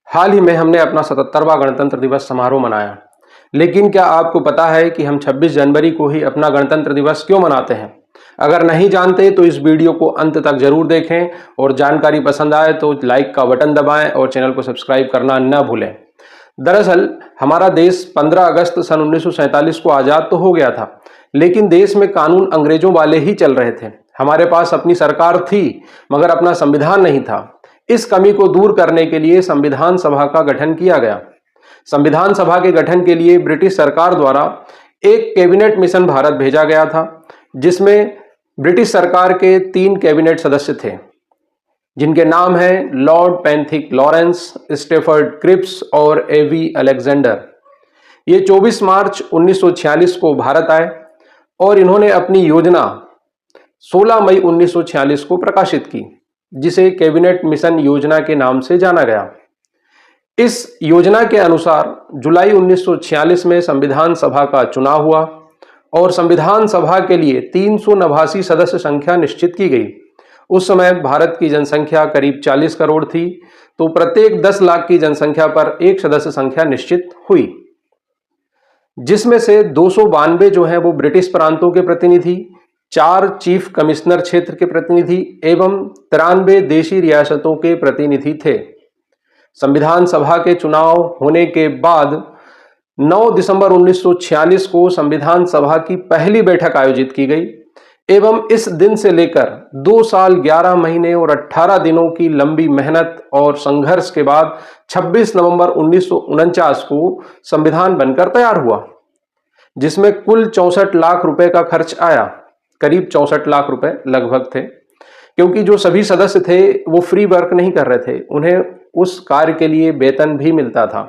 हाल ही में हमने अपना 77वां गणतंत्र दिवस समारोह मनाया। लेकिन क्या आपको पता है कि हम 26 जनवरी को ही अपना गणतंत्र दिवस क्यों मनाते हैं? अगर नहीं जानते तो इस वीडियो को अंत तक जरूर देखें और जानकारी पसंद आए तो लाइक का बटन दबाएं और चैनल को सब्सक्राइब करना न भूलें। दरअसल हमारा देश 15 अगस्त सन 1947 को आज़ाद तो हो गया था, लेकिन देश में कानून अंग्रेजों वाले ही चल रहे थे। हमारे पास अपनी सरकार थी मगर अपना संविधान नहीं था। इस कमी को दूर करने के लिए संविधान सभा का गठन किया गया। संविधान सभा के गठन के लिए ब्रिटिश सरकार द्वारा एक कैबिनेट मिशन भारत भेजा गया था, जिसमें ब्रिटिश सरकार के 3 कैबिनेट सदस्य थे, जिनके नाम हैं Lord Pethick Lawrence, Stafford Cripps और एवी अलेक्जेंडर। ये 24 मार्च 1946 को भारत आए और इन्होंने अपनी योजना 16 मई 1946 को प्रकाशित की, जिसे कैबिनेट मिशन योजना के नाम से जाना गया। इस योजना के अनुसार जुलाई 1946 में संविधान सभा का चुनाव हुआ और संविधान सभा के लिए 389 सदस्य संख्या निश्चित की गई। उस समय भारत की जनसंख्या करीब 40 करोड़ थी, तो प्रत्येक 10 लाख की जनसंख्या पर एक सदस्य संख्या निश्चित हुई, जिसमें से 292 जो हैं वो ब्रिटिश प्रांतों के प्रतिनिधि, 4 चीफ कमिश्नर क्षेत्र के प्रतिनिधि एवं 93 देशी रियासतों के प्रतिनिधि थे। संविधान सभा के चुनाव होने के बाद 9 दिसंबर 1946 को संविधान सभा की पहली बैठक आयोजित की गई एवं इस दिन से लेकर 2 साल 11 महीने और 18 दिनों की लंबी मेहनत और संघर्ष के बाद 26 नवंबर 1949 को संविधान बनकर तैयार हुआ, जिसमें कुल 64 लाख रुपए का खर्च आया। करीब 64 लाख रुपए लगभग थे, क्योंकि जो सभी सदस्य थे वो फ्री वर्क नहीं कर रहे थे, उन्हें उस कार्य के लिए वेतन भी मिलता था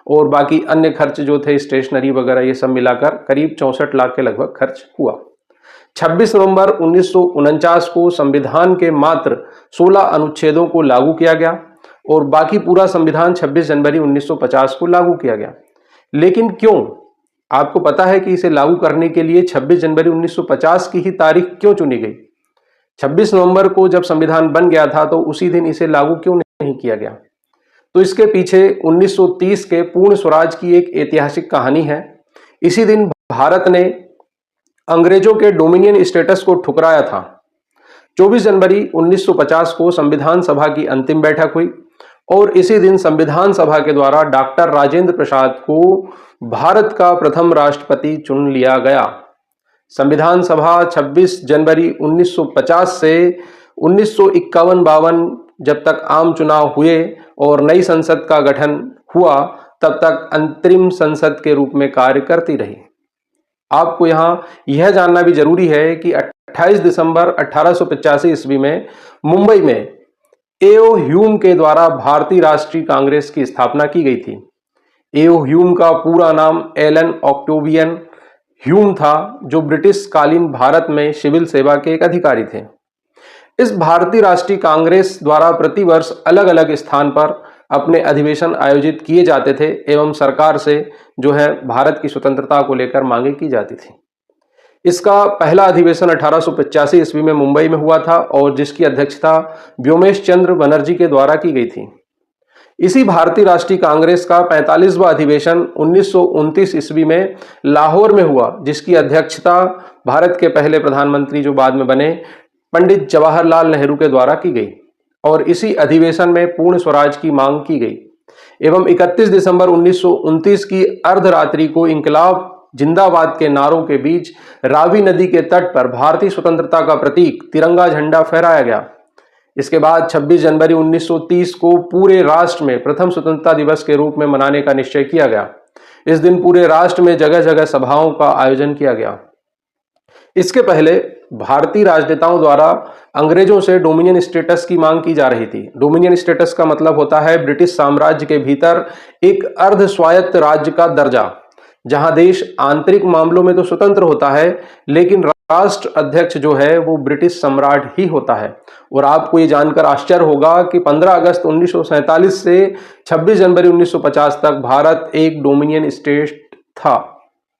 और बाकी अन्य खर्च जो थे स्टेशनरी वगैरह ये सब मिलाकर करीब 64 लाख के लगभग खर्च हुआ। 26 नवंबर 1949 को संविधान के मात्र 16 अनुच्छेदों को लागू किया गया और बाकी पूरा संविधान 26 जनवरी 1950 को लागू किया गया। लेकिन क्यों? आपको पता है कि इसे लागू करने के लिए 26 जनवरी 1950 की ही तारीख क्यों चुनी गई? 26 नवंबर को जब संविधान बन गया था तो उसी दिन इसे लागू क्यों नहीं किया गया? तो इसके पीछे 1930 के पूर्ण स्वराज की एक ऐतिहासिक कहानी है। इसी दिन भारत ने अंग्रेजों के डोमिनियन स्टेटस को ठुकराया था। 24 जनवरी 1950 को संविधान सभा की अंतिम बैठक हुई और इसी दिन संविधान सभा के द्वारा डॉक्टर राजेंद्र प्रसाद को भारत का प्रथम राष्ट्रपति चुन लिया गया। संविधान सभा 26 जनवरी 1950 से 1951-52 जब तक आम चुनाव हुए और नई संसद का गठन हुआ, तब तक अंतरिम संसद के रूप में कार्य करती रही। आपको यहाँ यह जानना भी जरूरी है कि 28 दिसंबर 1885 ईस्वी में मुंबई में एओ ह्यूम के द्वारा भारतीय राष्ट्रीय कांग्रेस की स्थापना की गई थी। एओ ह्यूम का पूरा नाम एलन ऑक्टेवियन ह्यूम था, जो ब्रिटिश कालीन भारत में सिविल सेवा के एक अधिकारी थे। इस भारतीय राष्ट्रीय कांग्रेस द्वारा प्रतिवर्ष अलग अलग स्थान पर अपने अधिवेशन आयोजित किए जाते थे एवं सरकार से जो है भारत की स्वतंत्रता को लेकर मांगे की जाती थी। इसका पहला अधिवेशन 1885 ईस्वी में मुंबई में हुआ था और जिसकी अध्यक्षता व्योमेश चंद्र बनर्जी के द्वारा की गई थी। इसी भारतीय राष्ट्रीय कांग्रेस का 45वां अधिवेशन 1929 ईस्वी में लाहौर में हुआ, जिसकी अध्यक्षता भारत के पहले प्रधानमंत्री जो बाद में बने पंडित जवाहरलाल नेहरू के द्वारा की गई और इसी अधिवेशन में पूर्ण स्वराज की मांग की गई एवं 31 दिसंबर 1929 की अर्धरात्रि को इंकलाब जिंदाबाद के नारों के बीच रावी नदी के तट पर भारतीय स्वतंत्रता का प्रतीक तिरंगा झंडा फहराया गया। इसके बाद 26 जनवरी 1930 को पूरे राष्ट्र में प्रथम स्वतंत्रता दिवस के रूप में मनाने का निश्चय किया गया। इस दिन पूरे राष्ट्र में जगह जगह सभाओं का आयोजन किया गया। इसके पहले भारतीय राजनेताओं द्वारा अंग्रेजों से डोमिनियन स्टेटस की मांग की जा रही थी। डोमिनियन स्टेटस का मतलब होता है ब्रिटिश साम्राज्य के भीतर एक अर्ध स्वायत्त राज्य का दर्जा, जहां देश आंतरिक मामलों में तो स्वतंत्र होता है लेकिन राष्ट्र अध्यक्ष जो है वो ब्रिटिश सम्राट ही होता है। और आपको ये जानकर आश्चर्य होगा कि 15 अगस्त 1947 से 26 जनवरी 1950 तक भारत एक डोमिनियन स्टेट था।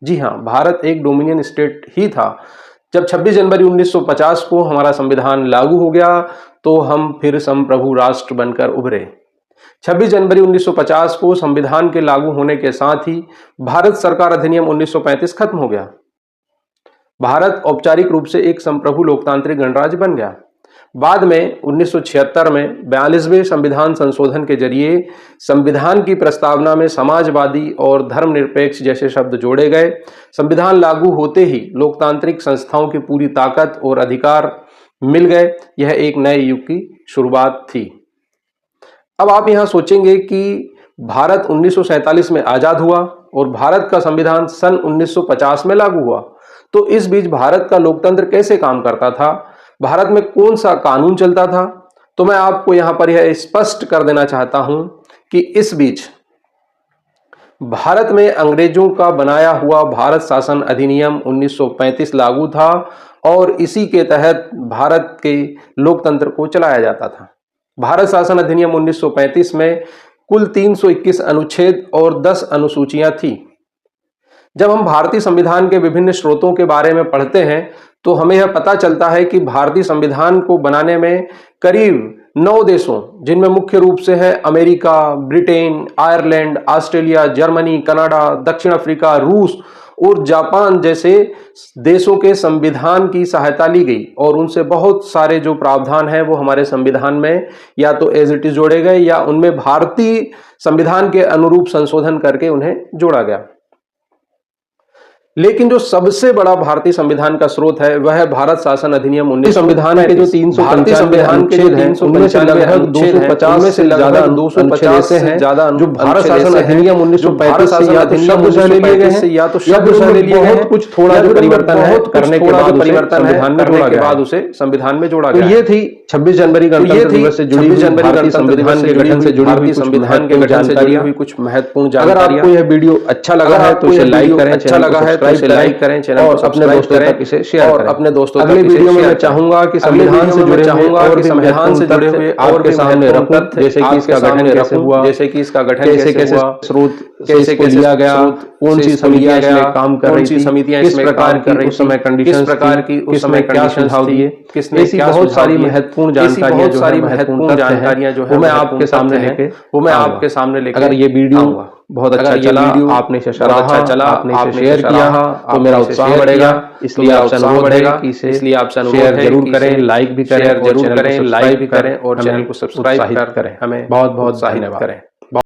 जी हाँ, भारत एक डोमिनियन स्टेट ही था। जब 26 जनवरी 1950 को हमारा संविधान लागू हो गया तो हम फिर संप्रभु राष्ट्र बनकर उभरे। 26 जनवरी 1950 को संविधान के लागू होने के साथ ही भारत सरकार अधिनियम 1935 खत्म हो गया। भारत औपचारिक रूप से एक संप्रभु लोकतांत्रिक गणराज्य बन गया। बाद में 1976 में 42वें संविधान संशोधन के जरिए संविधान की प्रस्तावना में समाजवादी और धर्मनिरपेक्ष जैसे शब्द जोड़े गए। संविधान लागू होते ही लोकतांत्रिक संस्थाओं की पूरी ताकत और अधिकार मिल गए। यह एक नए युग की शुरुआत थी। अब आप यहां सोचेंगे कि भारत 1947 में आजाद हुआ और भारत का संविधान सन 1950 में लागू हुआ, तो इस बीच भारत का लोकतंत्र कैसे काम करता था, भारत में कौन सा कानून चलता था? तो मैं आपको यहां पर यह स्पष्ट कर देना चाहता हूं कि इस बीच भारत में अंग्रेजों का बनाया हुआ भारत शासन अधिनियम 1935 लागू था और इसी के तहत भारत के लोकतंत्र को चलाया जाता था। भारत शासन अधिनियम 1935 में कुल 321 अनुच्छेद और 10 अनुसूचियां थी। जब हम भारतीय संविधान के विभिन्न स्रोतों के बारे में पढ़ते हैं तो हमें यह पता चलता है कि भारतीय संविधान को बनाने में करीब 9 देशों, जिनमें मुख्य रूप से है America, Britain, Ireland, Australia, Germany, Canada, दक्षिण अफ्रीका, रूस और जापान जैसे देशों के संविधान की सहायता ली गई और उनसे बहुत सारे जो प्रावधान हैं वो हमारे संविधान में या तो एज इट इज जोड़े गए या उनमें भारतीय संविधान के अनुरूप संशोधन करके उन्हें जोड़ा गया। लेकिन जो सबसे बड़ा भारतीय संविधान का स्रोत है वह है भारत शासन अधिनियम 1935। संविधान के जो 395 संविधान के अनुच्छेद हैं उनमें से लगभग 250 में से ज्यादा 250 से ज्यादा जो भारत शासन अधिनियम 1935 से या तो शब्द ले लिए गए हैं या तो शब्द ले लिए गए हैं, कुछ थोड़ा जो परिवर्तन है करने के बाद परिवर्तन संविधान में जोड़ा गया, बाद उसे संविधान में जोड़ा गया। ये थी 26 जनवरी गणतंत्र दिवस से जुड़ी भारतीय संविधान के गठन से जुड़ी हुई संविधान के गठन से जुड़ी हुई कुछ महत्वपूर्ण जानकारियां। अगर आपको यह वीडियो अच्छा लगा है तो इसे लाइक करें, अच्छा लगा है तो इसे लाइक करें, चैनल को अपने दोस्तों तक इसे शेयर करें। अपने दोस्तों अगले वीडियो में मैं चाहूंगा कि संविधान से जुड़े हुए और भी सामने रखूं, जैसे कि इसका गठन कैसे हुआ, जैसे कि इसका गठन कैसे हुआ, स्रोत कैसे लिया गया, कौन सी समितियां इसमें काम कर रही थी, समितियां इस प्रकार कर रही, उस समय कंडीशंस प्रकार की, उस समय क्या सुझाव दिए, किसने क्या बहुत सारी महत्वपूर्ण जानकारियां, जो है महत्वपूर्ण जानकारियां जो है वो मैं आपके सामने लेके अगर ये वीडियो बहुत अच्छा चला, आपने इसे सराहा, आपने इसे शेयर किया तो मेरा उत्साह बढ़ेगा। इसलिए आपसे अनुरोध बढ़ेगा कि इसे शेयर जरूर करें, लाइक भी करें, जरूर करें, लाइक भी करें और चैनल को सब्सक्राइब करें। हमें बहुत बहुत धन्यवाद करें।